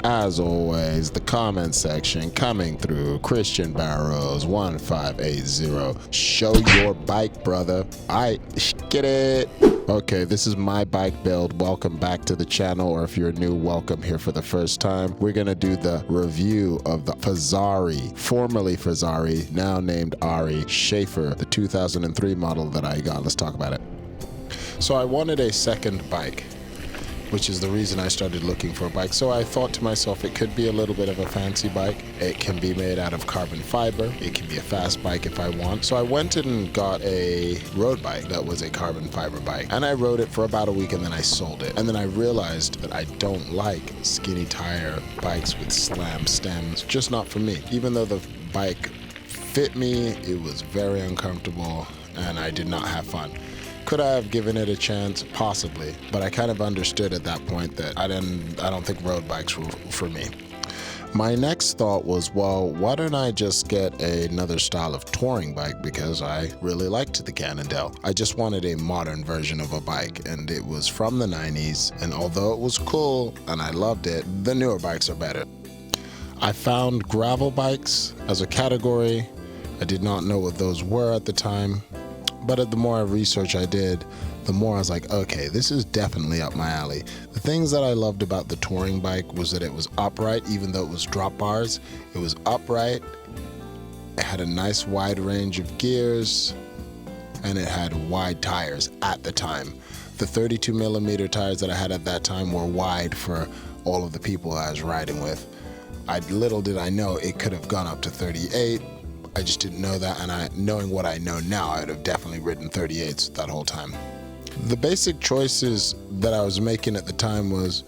As always, the comment section coming through. Christian Barrows 1580. Show your bike, brother. Get it. Okay, this is my bike build. Welcome back to the channel, or if you're new, welcome here for the first time. We're gonna do the review of the Fezzari, formerly Fezzari, now named Ari Shafer, the 2003 model that I got. Let's talk about it. So I wanted a second bike, which is the reason I started looking for a bike. So I thought to myself, it could be a little bit of a fancy bike. It can be made out of carbon fiber. It can be a fast bike if I want. So I went and got a road bike that was a carbon fiber bike. And I rode it for about a week and then I sold it. And then I realized that I don't like skinny tire bikes with slam stems. Just not for me. Even though the bike fit me, it was very uncomfortable and I did not have fun. Could I have given it a chance? Possibly, but I kind of understood at that point that I don't think road bikes were for me. My next thought was, well, why don't I just get another style of touring bike, because I really liked the Cannondale. I just wanted a modern version of a bike, and it was from the 90s, and although it was cool and I loved it, the newer bikes are better. I found gravel bikes as a category. I did not know what those were at the time. But the more research I did, the more I was like, okay, this is definitely up my alley. The things that I loved about the touring bike was that it was upright, even though it was drop bars. It was upright, it had a nice wide range of gears, and it had wide tires at the time. The 32 millimeter tires that I had at that time were wide for all of the people I was riding with. Little did I know it could have gone up to 38. I just didn't know that, and knowing what I know now, I would have definitely ridden 38s that whole time. The basic choices that I was making at the time was,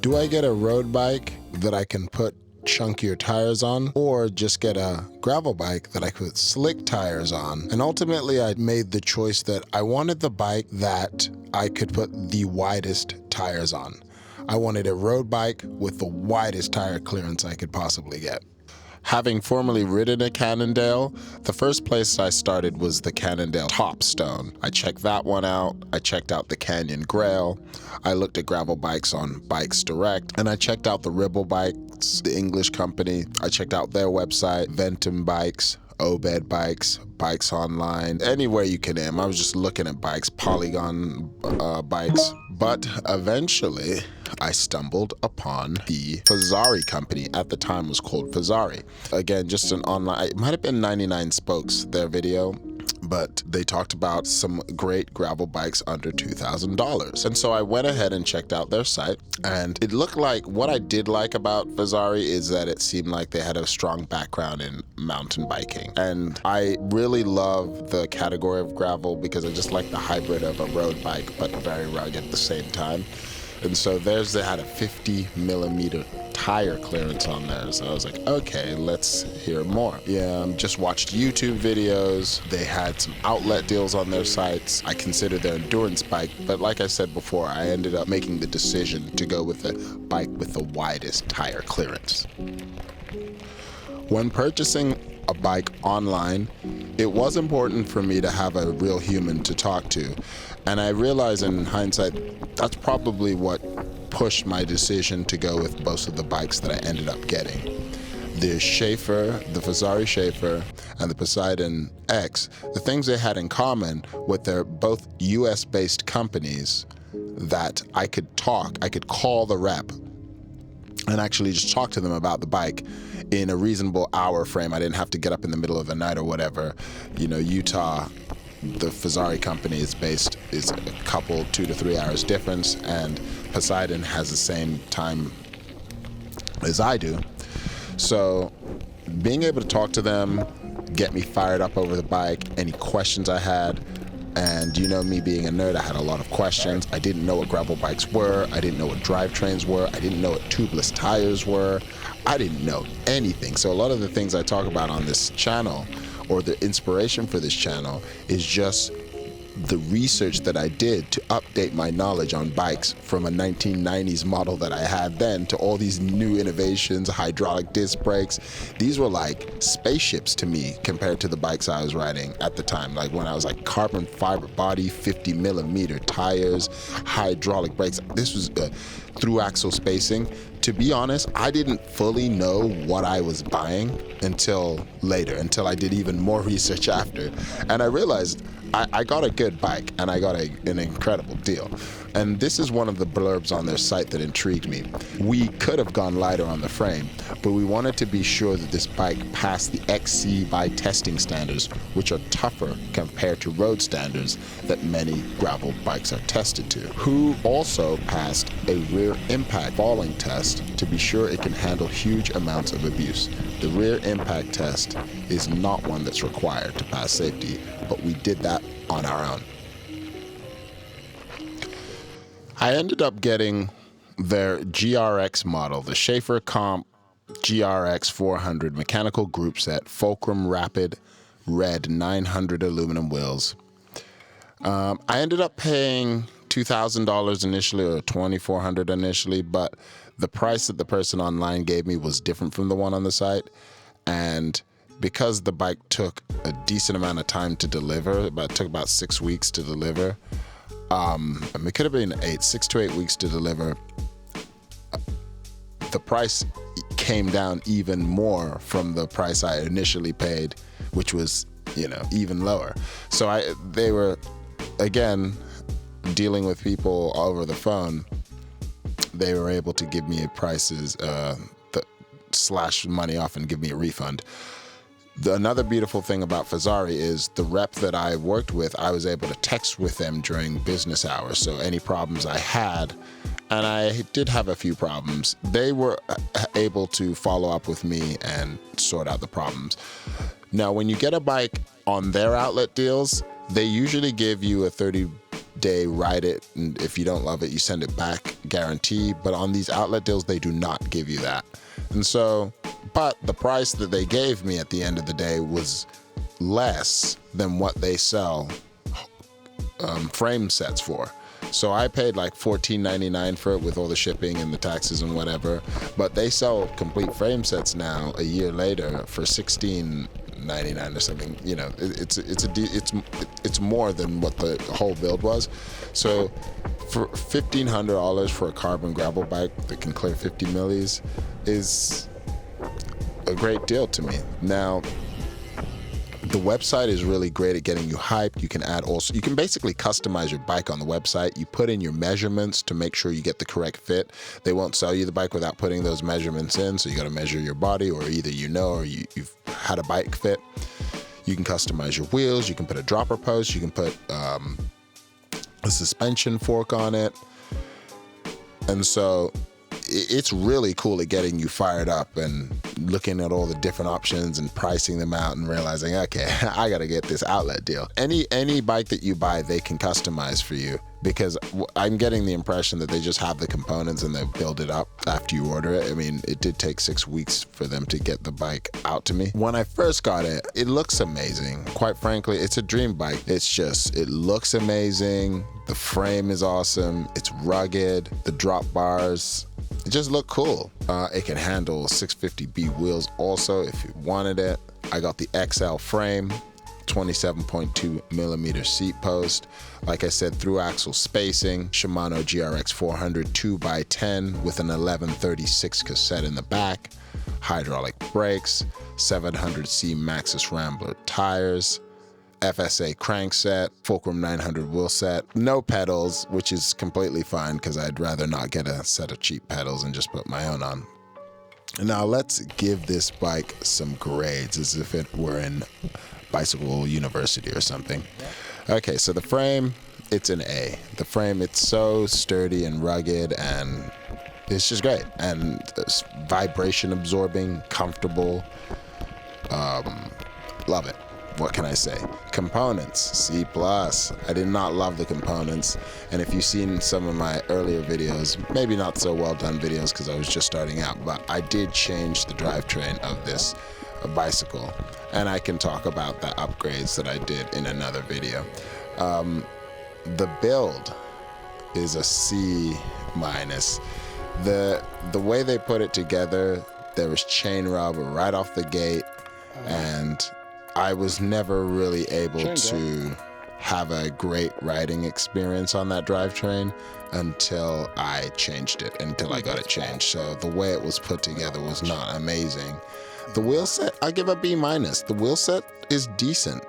do I get a road bike that I can put chunkier tires on, or just get a gravel bike that I could put slick tires on? And ultimately, I made the choice that I wanted the bike that I could put the widest tires on. I wanted a road bike with the widest tire clearance I could possibly get. Having formerly ridden a Cannondale, the first place I started was the Cannondale Topstone. I checked that one out. I checked out the Canyon Grail. I looked at gravel bikes on Bikes Direct, and I checked out the Ribble Bikes, the English company. I checked out their website, Ventum Bikes, Obed Bikes, Bikes Online, anywhere you can name. I was just looking at bikes, Polygon bikes. But eventually, I stumbled upon the Fezzari company. At the time was called Fezzari. Again, just an online, it might have been 99 Spokes, their video, but they talked about some great gravel bikes under $2,000. And so I went ahead and checked out their site, and it looked like, what I did like about Fezzari is that it seemed like they had a strong background in mountain biking. And I really love the category of gravel because I just like the hybrid of a road bike, but very rugged at the same time. And so they had a 50 millimeter tire clearance on there. So I was like, okay, let's hear more. Yeah, just watched YouTube videos. They had some outlet deals on their sites. I considered their endurance bike, but like I said before, I ended up making the decision to go with the bike with the widest tire clearance. When purchasing a bike online, it was important for me to have a real human to talk to. And I realize in hindsight, that's probably what pushed my decision to go with most of the bikes that I ended up getting. The Shafer, the Fezzari Shafer, and the Poseidon X, the things they had in common with they're both US-based companies that I could call the rep and actually just talk to them about the bike in a reasonable hour frame. I didn't have to get up in the middle of the night or whatever. You know, Utah, the Fezzari company is a couple 2 to 3 hours difference, and Poseidon has the same time as I do. So being able to talk to them, get me fired up over the bike, any questions I had, and you know me being a nerd, I had a lot of questions. I didn't know what gravel bikes were. I didn't know what drivetrains were. I didn't know what tubeless tires were. I didn't know anything. So a lot of the things I talk about on this channel, or the inspiration for this channel, is just the research that I did to update my knowledge on bikes from a 1990s model that I had then to all these new innovations, hydraulic disc brakes. These were like spaceships to me compared to the bikes I was riding at the time. Like when I was like carbon fiber body, 50 millimeter tires, hydraulic brakes. This was through axle spacing. to be honest, I didn't fully know what I was buying until later, until I did even more research after. And I realized I got a good bike and I got an incredible deal. And this is one of the blurbs on their site that intrigued me. We could have gone lighter on the frame, but we wanted to be sure that this bike passed the XC by testing standards, which are tougher compared to road standards that many gravel bikes are tested to. Who also passed a rear impact falling test to be sure it can handle huge amounts of abuse. The rear impact test is not one that's required to pass safety, but we did that on our own. I ended up getting their GRX model, the Shafer Comp GRX 400 mechanical group set, Fulcrum Rapid Red 900 aluminum wheels. I ended up paying $2,000 initially, or $2,400 initially, but the price that the person online gave me was different from the one on the site. And because the bike took a decent amount of time to deliver, it took about 6 weeks to deliver. It could have been 6 to 8 weeks to deliver. The price came down even more from the price I initially paid, which was, even lower. So they were, again, dealing with people over the phone. They were able to give me prices, slash money off and give me a refund. Another beautiful thing about Fezzari is the rep that I worked with, I was able to text with them during business hours. So any problems I had, and I did have a few problems, they were able to follow up with me and sort out the problems. Now, when you get a bike on their outlet deals, they usually give you a 30-day ride it, and if you don't love it, you send it back guarantee. But on these outlet deals, they do not give you that. And so, but the price that they gave me at the end of the day was less than what they sell frame sets for. So I paid like $14.99 for it with all the shipping and the taxes and whatever. But they sell complete frame sets now a year later for $16.99 or something. It's more than what the whole build was. So for $1,500 for a carbon gravel bike that can clear 50 millis is a great deal to me. Now, the website is really great at getting you hyped. You can basically customize your bike on the website. You put in your measurements to make sure you get the correct fit. They won't sell you the bike without putting those measurements in, so you got to measure your body, or either or you've had a bike fit. You can customize your wheels. You can put a dropper post. You can put a suspension fork on it. And so it's really cool at getting you fired up and looking at all the different options and pricing them out and realizing, okay, I got to get this outlet deal. Any bike that you buy, they can customize for you, because I'm getting the impression that they just have the components and they build it up after you order it. I mean, it did take 6 weeks for them to get the bike out to me. When I first got it, it looks amazing. Quite frankly, it's a dream bike. It looks amazing. The frame is awesome. It's rugged. The drop bars, it just look cool. It can handle 650B wheels also if you wanted it. I got the XL frame, 27.2 millimeter seat post. Like I said, through axle spacing, Shimano GRX 400 2x10 with an 1136 cassette in the back, hydraulic brakes, 700C Maxxis Rambler tires, FSA crankset, Fulcrum 900 wheel set, no pedals, which is completely fine because I'd rather not get a set of cheap pedals and just put my own on. Now let's give this bike some grades as if it were in Bicycle University or something. Okay, so the frame, it's an A. The frame, it's so sturdy and rugged, and it's just great. And it's vibration absorbing, comfortable. Love it. What can I say? Components, C+. I did not love the components. And if you've seen some of my earlier videos, maybe not so well done videos because I was just starting out, but I did change the drivetrain of this bicycle. And I can talk about the upgrades that I did in another video. The build is a C-. The way they put it together, there was chain rub right off the gate, and I was never really able to have a great riding experience on that drivetrain until I changed it, until I got it changed. So the way it was put together was not amazing. The wheel set, I give a B-. The wheel set is decent.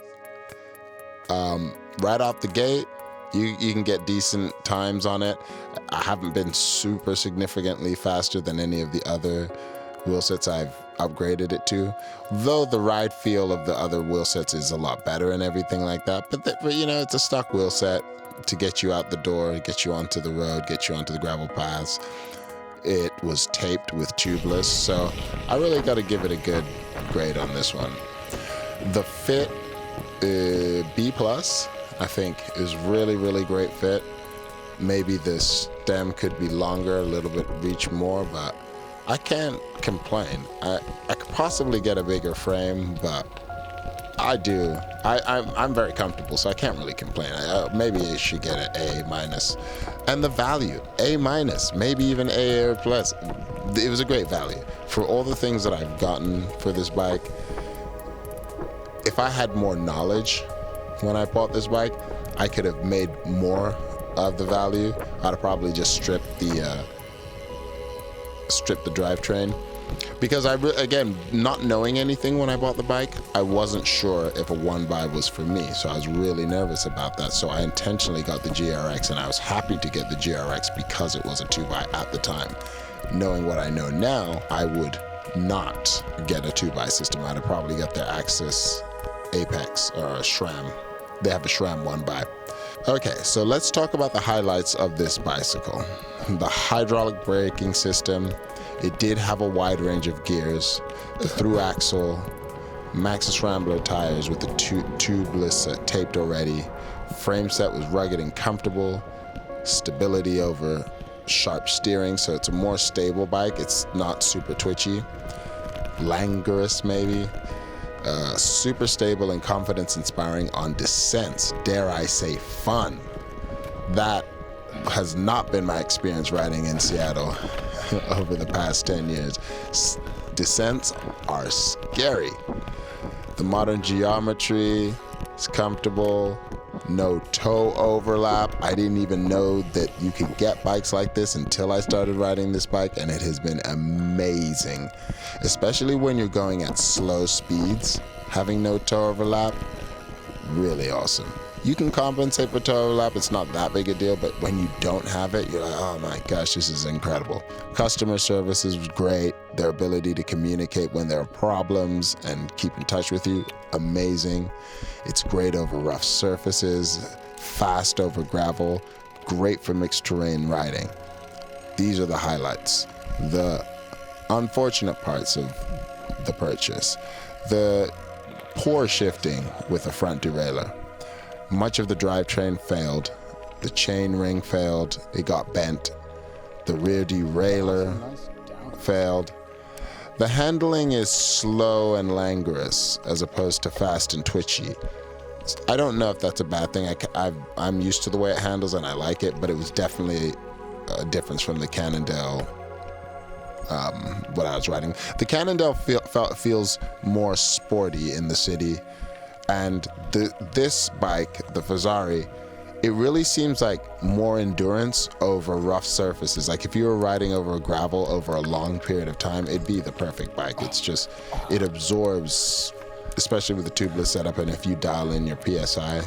Right off the gate, you can get decent times on it. I haven't been super significantly faster than any of the other wheel sets I've upgraded it to, though the ride feel of the other wheel sets is a lot better and everything like that. But you know, it's a stock wheel set to get you out the door, get you onto the road, get you onto the gravel paths. It was taped with tubeless, so I really got to give it a good grade on this one. The fit, B+, I think is really great fit. Maybe the stem could be longer, a little bit, reach more, but I can't complain. I could possibly get a bigger frame, but I'm very comfortable, so I can't really complain. Maybe I should get an A-. And the value, A-, maybe even A+. It was a great value. For all the things that I've gotten for this bike, if I had more knowledge when I bought this bike, I could have made more of the value. I'd have probably just stripped the drivetrain, because again, not knowing anything when I bought the bike, I wasn't sure if a 1x was for me, so I was really nervous about that. So I intentionally got the GRX, and I was happy to get the GRX because it was a 2x at the time. Knowing what I know now, I would not get a 2x system. I'd probably get their Axis Apex or a SRAM. They have a SRAM 1x. Okay, so let's talk about the highlights of this bicycle. The hydraulic braking system, it did have a wide range of gears. The through axle, Maxxis Rambler tires with the tubeless taped already. Frame set was rugged and comfortable. Stability over sharp steering, so it's a more stable bike. It's not super twitchy. Languorous maybe. Super stable and confidence inspiring on descents. Dare I say fun. That has not been my experience riding in Seattle over the past 10 years. Descents are scary. The modern geometry is comfortable. No toe overlap. I didn't even know that you could get bikes like this until I started riding this bike, and it has been amazing. Especially when you're going at slow speeds, having no toe overlap, really awesome. You can compensate for toe overlap, it's not that big a deal, but when you don't have it, you're like, oh my gosh, this is incredible. Customer service is great. Their ability to communicate when there are problems and keep in touch with you, amazing. It's great over rough surfaces, fast over gravel, great for mixed terrain riding. These are the highlights. The unfortunate parts of the purchase. The poor shifting with the front derailleur. Much of the drivetrain failed. The chain ring failed. It got bent. The rear derailleur failed. The handling is slow and languorous as opposed to fast and twitchy. I don't know if that's a bad thing. I'm used to the way it handles and I like it, but it was definitely a difference from the Cannondale. What I was riding. The Cannondale feels more sporty in the city. And this bike, the Fezzari, it really seems like more endurance over rough surfaces. Like if you were riding over gravel over a long period of time, it'd be the perfect bike. It's just, it absorbs, especially with the tubeless setup, and if you dial in your PSI,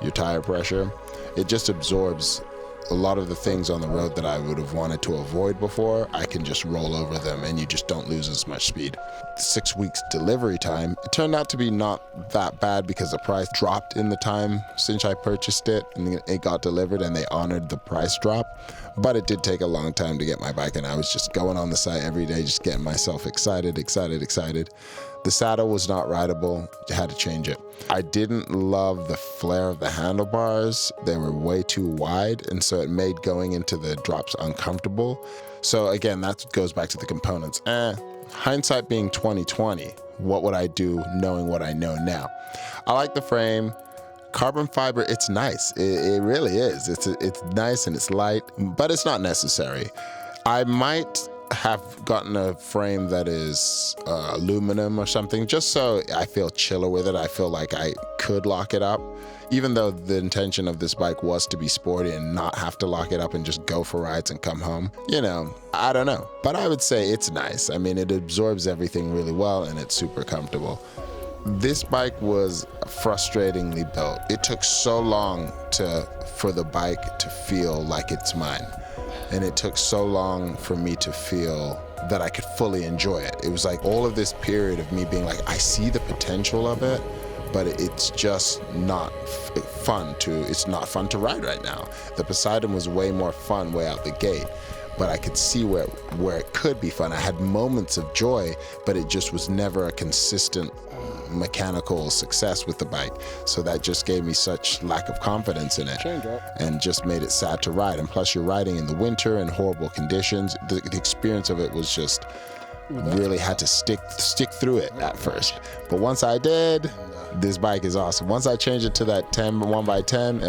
your tire pressure, it just absorbs a lot of the things on the road that I would have wanted to avoid before. I can just roll over them and you just don't lose as much speed. 6 weeks delivery time, it turned out to be not that bad because the price dropped in the time since I purchased it and it got delivered, and they honored the price drop. But it did take a long time to get my bike, and I was just going on the site every day, just getting myself excited. The saddle was not rideable, you had to change it. I didn't love the flare of the handlebars. They were way too wide, and so it made going into the drops uncomfortable. So again, that goes back to the components. Hindsight being 2020, what would I do knowing what I know now? I like the frame. Carbon fiber, it's nice. It really is. It's nice and it's light, but it's not necessary. I might have gotten a frame that is aluminum or something, just so I feel chiller with it. I feel like I could lock it up, even though the intention of this bike was to be sporty and not have to lock it up and just go for rides and come home. You know, I don't know. But I would say it's nice. I mean, it absorbs everything really well and it's super comfortable. This bike was frustratingly built. It took so long for the bike to feel like it's mine. And it took so long for me to feel that I could fully enjoy it. It was like all of this period of me being like, I see the potential of it, but it's just not fun to ride right now. The Poseidon was way more fun way out the gate, but I could see where it could be fun. I had moments of joy, but it just was never a consistent mechanical success with the bike. So that just gave me such lack of confidence in it and just made it sad to ride. And plus you're riding in the winter in horrible conditions. The experience of it was just really had to stick through it at first. But once I did, this bike is awesome. Once I changed it to that 1x10,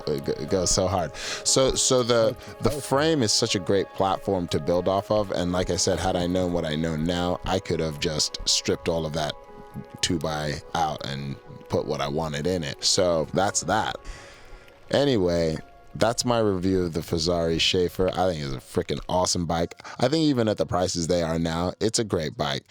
it goes so hard. So the frame is such a great platform to build off of. And like I said, had I known what I know now, I could have just stripped all of that 2x out and put what I wanted in it. So that's that. Anyway, that's my review of the Fezzari Shafer. I think it's a freaking awesome bike. I think even at the prices they are now, it's a great bike.